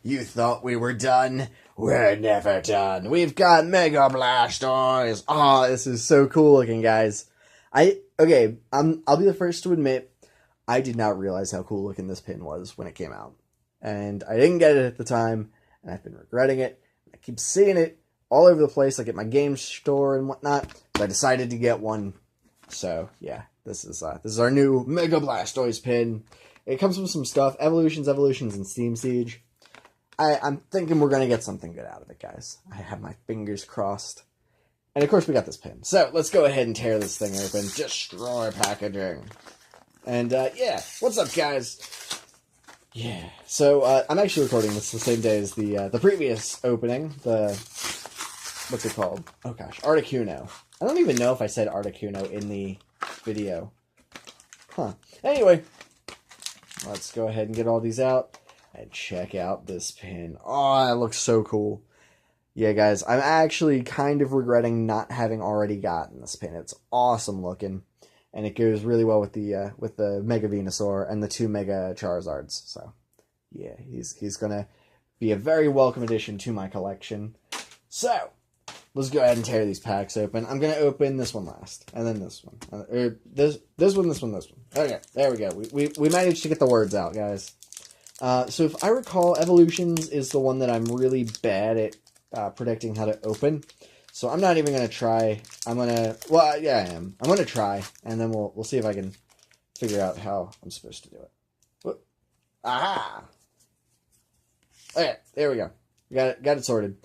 You thought we were done? We're never done. We've got Mega Blastoise. Oh, this is so cool looking, guys. I'll be the first to admit, I did not realize how cool looking this pin was when it came out. And I didn't get it at the time, and I've been regretting it. I keep seeing it all over the place, like at my game store and whatnot, but I decided to get one. So, yeah, this is our new Mega Blastoise pin. It comes with some stuff, evolutions, and Steam Siege. I'm thinking we're going to get something good out of it, guys. I have my fingers crossed. And, of course, we got this pin. So, let's go ahead and tear this thing open. Destroy packaging. And, yeah, what's up, guys? Yeah, so, I'm actually recording this the same day as the previous opening, what's it called? Oh, gosh, Articuno. I don't even know if I said Articuno in the video. Huh. Anyway, let's go ahead and get all these out and check out this pin. Oh, that looks so cool. Yeah, guys, I'm actually kind of regretting not having already gotten this pin. It's awesome looking. And it goes really well with the Mega Venusaur and the 2 Mega Charizards. So, yeah, he's gonna be a very welcome addition to my collection. So, let's go ahead and tear these packs open. I'm gonna open this one last, and then this one, this one. Okay, there we go. We managed to get the words out, guys. So if I recall, Evolutions is the one that I'm really bad at predicting how to open. So I'm not even going to try. I am. I'm going to try, and then we'll see if I can figure out how I'm supposed to do it. Whoop. Aha! Okay, there we go. We got it sorted.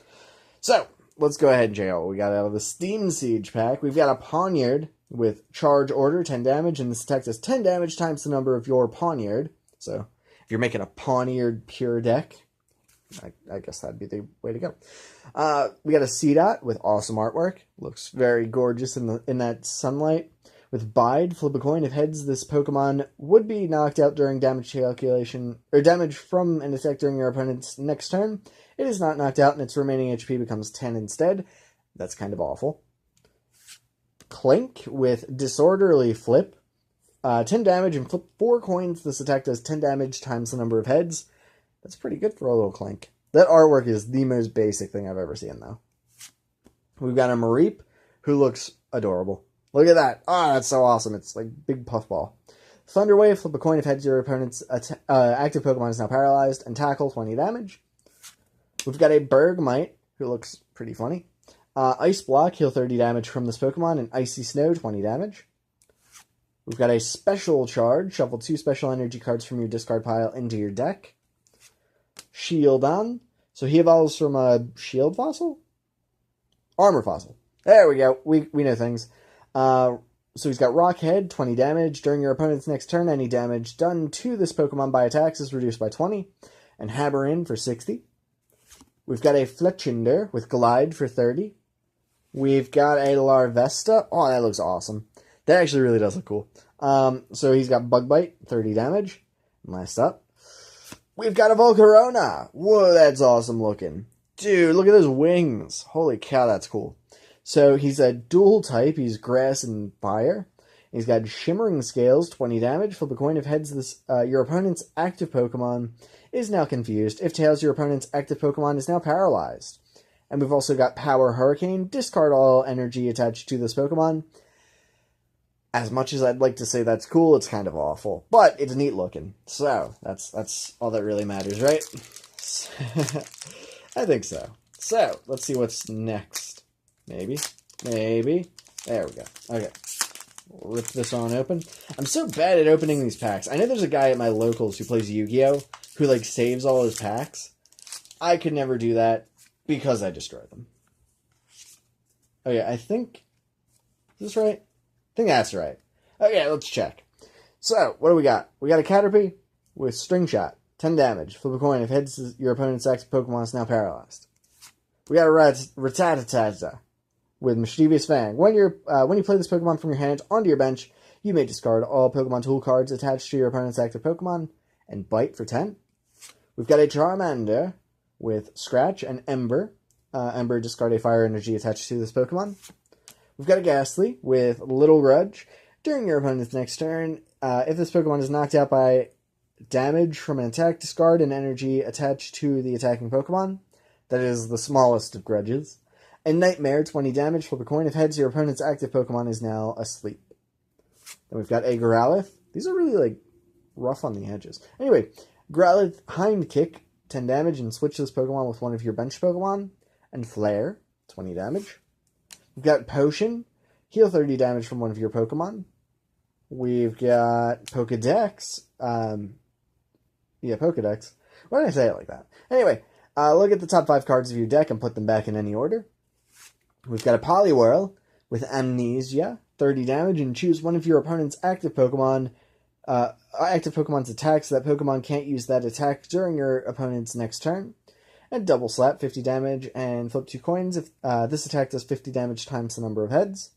So, let's go ahead and check out what we got out of the Steam Siege pack. We've got a Pawniard with Charge Order, 10 damage, and this attack does 10 damage times the number of your Pawniard. So, if you're making a Pawniard pure deck, I guess that'd be the way to go. We got a C-Dot with awesome artwork. Looks very gorgeous in that sunlight. With Bide, flip a coin. If heads, this Pokemon would be knocked out during damage calculation, or damage from an attack during your opponent's next turn. It is not knocked out, and its remaining HP becomes 10 instead. That's kind of awful. Clink with Disorderly Flip. 10 damage and flip 4 coins. This attack does 10 damage times the number of heads. That's pretty good for a little Clink. That artwork is the most basic thing I've ever seen, though. We've got a Mareep, who looks adorable. Look at that. Ah, that's so awesome. It's like big puffball. Thunder Wave, flip a coin if heads your opponent's active Pokemon is now paralyzed, and tackle 20 damage. We've got a Bergmite, who looks pretty funny. Ice Block, heal 30 damage from this Pokemon, and Icy Snow, 20 damage. We've got a Special Charge, shuffle 2 special energy cards from your discard pile into your deck. Shieldon. So he evolves from a Shield Fossil? Armor Fossil. There we go. We know things. So he's got Rock Head, 20 damage. During your opponent's next turn, any damage done to this Pokemon by attacks is reduced by 20. And Haberin for 60. We've got a Fletchinder with Glide for 30. We've got a Larvesta. Oh, that looks awesome. That actually really does look cool. So he's got Bug Bite, 30 damage. Last up, we've got a Volcarona. Whoa, that's awesome looking. Dude, look at those wings. Holy cow, that's cool. So he's a dual type. He's grass and fire. He's got Shimmering Scales, 20 damage. Flip a coin if heads this your opponent's active Pokemon is now confused. If tails, your opponent's active Pokemon is now paralyzed. And we've also got Power Hurricane. Discard all energy attached to this Pokemon. As much as I'd like to say that's cool, it's kind of awful. But it's neat looking. So, that's all that really matters, right? I think so. So, let's see what's next. Maybe. There we go. Okay. We'll rip this on open. I'm so bad at opening these packs. I know there's a guy at my locals who plays Yu-Gi-Oh! Who, like, saves all his packs. I could never do that because I destroy them. Oh, yeah, I think... Is this right? I think that's right. Okay, let's check. So, what do we got? We got a Caterpie with String Shot. 10 damage. Flip a coin if heads your opponent's active Pokemon is now paralyzed. We got a Rattata with Mischievous Fang. When you play this Pokemon from your hand onto your bench, you may discard all Pokemon tool cards attached to your opponent's active Pokemon and Bite for 10. We've got a Charmander with Scratch and Ember. Ember, discard a fire energy attached to this Pokemon. We've got a Ghastly with Little Grudge. During your opponent's next turn, if this Pokemon is knocked out by damage from an attack, discard an energy attached to the attacking Pokemon. That is the smallest of grudges. And Nightmare, 20 damage, flip a coin. If heads, your opponent's active Pokemon is now asleep. Then we've got a Growlithe. These are really, like, rough on the edges. Anyway, Growlithe, Hind Kick, 10 damage, and switch this Pokemon with one of your bench Pokemon. And Flare, 20 damage. We've got Potion, heal 30 damage from one of your Pokemon. We've got Pokedex. Pokedex. Why did I say it like that? Anyway, look at the top 5 cards of your deck and put them back in any order. We've got a Poliwhirl with Amnesia, 30 damage, and choose one of your opponent's active Pokemon's attack, so that Pokemon can't use that attack during your opponent's next turn. And Double Slap, 50 damage, and flip 2 coins. If this attack does 50 damage times the number of heads.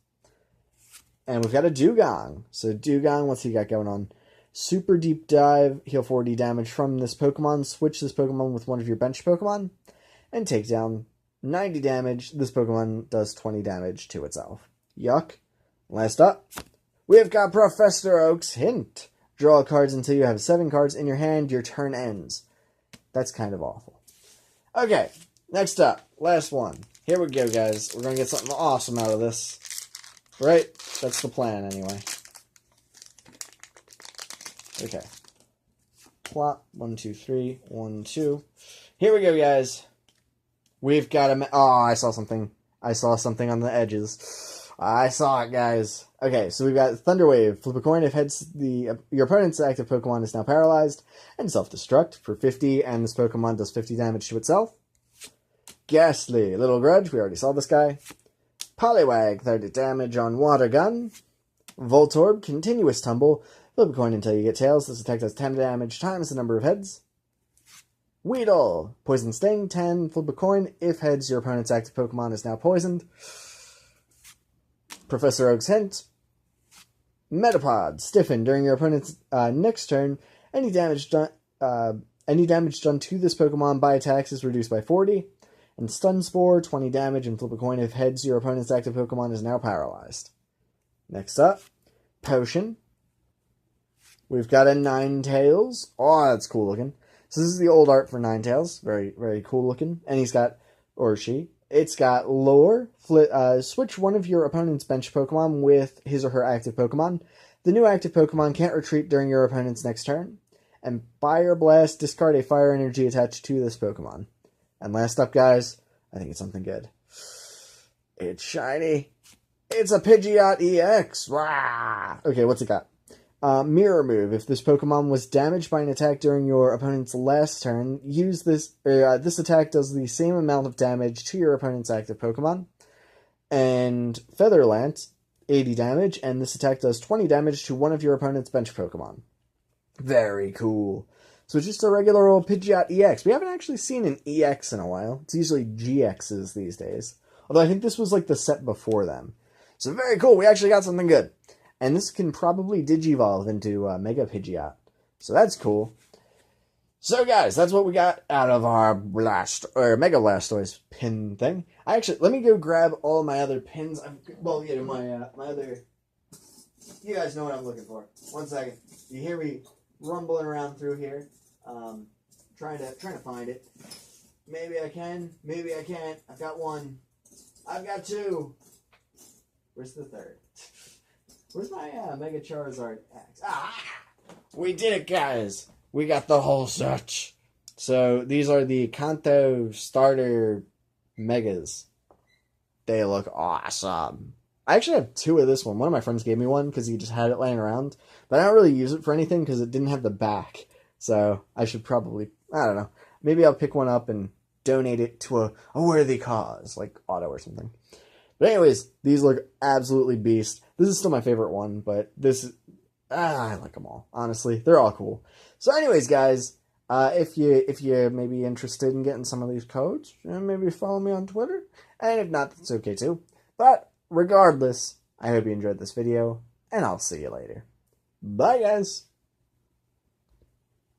And we've got a Dugong. So Dugong, what's he got going on? Super Deep Dive, heal 40 damage from this Pokemon, switch this Pokemon with one of your bench Pokemon, and take down 90 damage. This Pokemon does 20 damage to itself. Yuck. Last up, we've got Professor Oak's Hint. Draw cards until you have 7 cards in your hand. Your turn ends. That's kind of awful. Okay, next up, last one. Here we go, guys. We're going to get something awesome out of this. Right? That's the plan, anyway. Okay. Plop. 1, 2, 3. 1, 2. Here we go, guys. We've got a... Oh, I saw something. I saw something on the edges. I saw it, guys. Okay, so we've got Thunder Wave. Flip a coin. If heads, your opponent's active Pokemon is now paralyzed and self-destruct for 50, and this Pokemon does 50 damage to itself. Ghastly. Little Grudge. We already saw this guy. Poliwag. 30 damage on Water Gun. Voltorb. Continuous Tumble. Flip a coin until you get tails. This attack does 10 damage times the number of heads. Weedle. Poison Sting. 10. Flip a coin. If heads, your opponent's active Pokemon is now poisoned. Professor Oak's Hint. Metapod. Stiffen. During your opponent's next turn, any damage done to this Pokemon by attacks is reduced by 40. And Stun Spore. 20 damage, and flip a coin. If heads, your opponent's active Pokemon is now paralyzed. Next up, Potion. We've got a Ninetales. Oh, that's cool looking. So this is the old art for Ninetales. Very, very cool looking. And he's got, or she, it's got Lure. Switch one of your opponent's bench Pokemon with his or her active Pokemon. The new active Pokemon can't retreat during your opponent's next turn. And Fire Blast. Discard a fire energy attached to this Pokemon. And last up, guys, I think it's something good. It's shiny. It's a Pidgeot EX. Rah! Okay, what's it got? Mirror Move. If this Pokemon was damaged by an attack during your opponent's last turn, use this. This attack does the same amount of damage to your opponent's active Pokemon. And Feather Lance, 80 damage, and this attack does 20 damage to one of your opponent's bench Pokemon. Very cool. So it's just a regular old Pidgeot EX. We haven't actually seen an EX in a while. It's usually GXs these days. Although I think this was like the set before them. So very cool. We actually got something good. And this can probably Digivolve into Mega Pidgeot. So that's cool. So guys, that's what we got out of our Mega Blastoise pin thing. Let me go grab all my other pins. My other... You guys know what I'm looking for. One second. You hear me rumbling around through here. Trying to find it. Maybe I can. Maybe I can't. I've got one. I've got two. Where's the third? Where's my Mega Charizard axe? Ah! We did it, guys. We got the whole set. So these are the Kanto starter Megas. They look awesome. I actually have 2 of this one. One of my friends gave me one because he just had it laying around. But I don't really use it for anything because it didn't have the back. So I should probably, I don't know. Maybe I'll pick one up and donate it to a worthy cause, like Auto or something. But anyways, these look absolutely beast. This is still my favorite one, but I like them all. Honestly, they're all cool. So anyways, guys, if you may be interested in getting some of these codes, maybe follow me on Twitter. And if not, that's okay too. But regardless, I hope you enjoyed this video, and I'll see you later. Bye, guys!